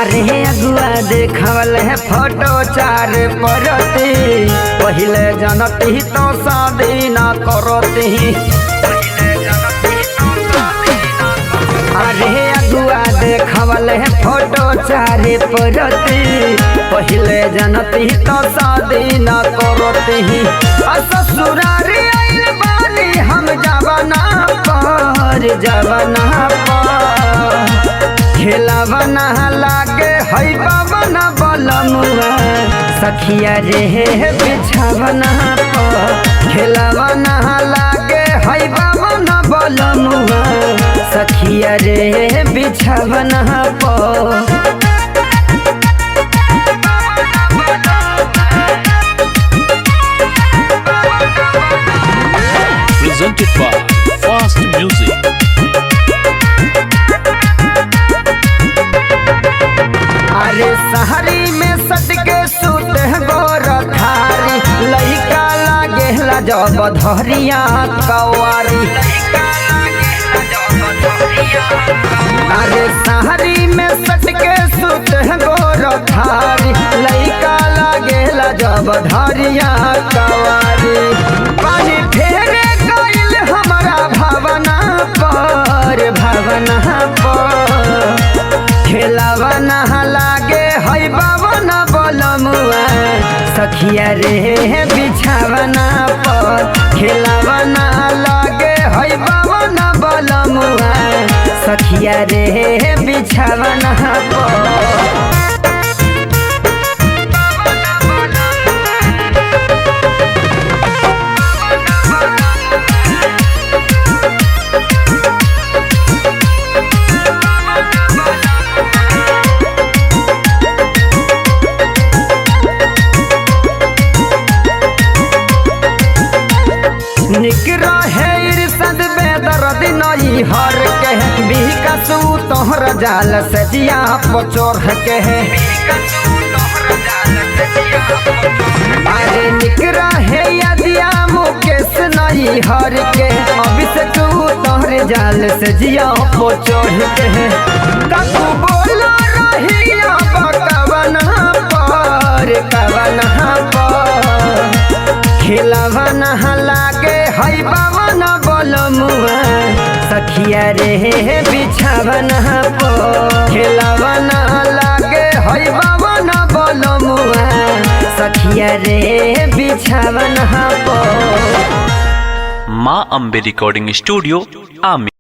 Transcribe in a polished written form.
अरे अगुआ देखवल है फोटो चार परती पहले जनती तो शादी ना करती। अरे अगुआ देखवल है फोटो चार परती पहले जनती तो शादी ना करती। ससुरारी आइल बानी हम जवाना पर खेलवना लागे है बाबना बलमुआ सखिया रे बिछवना पर खेलवना लागे है बाबना बलमुआ सखिया रे बिछवना पर। Presented by Fast Music। अरे शहरी में सटके सूते गोर थारी लइका लागेला जब धरिया कवारी। अरे शहरी में सटके सूते गोर थारी लइका लागेला जब धरिया कवारी। पानी फेरे गइल हमारा भावना पर खेलवना लागे है बाबना बलमुआ सखिया रे बिछवना पर खेलवना लागे है बाबना बलमुआ सखिया रे बिछवना पर। निक रहे इरसद बेदर्द नई हर के बिकसू तोहर जाल से जिया पचोर के। अरे निक रहे यदिया मुकेश नई हर के अभिषेक तोहर जाल से जिया पचोर के। कतु बोलो रहिया कवना पर खेलवना लागे है बाबना बलमुआ सखिया रे बिछवना पर खेलवना लागे है बाबना बलमुआ सखिया रे बिछवना पर। माँ अम्बे रिकॉर्डिंग स्टूडियो आमी।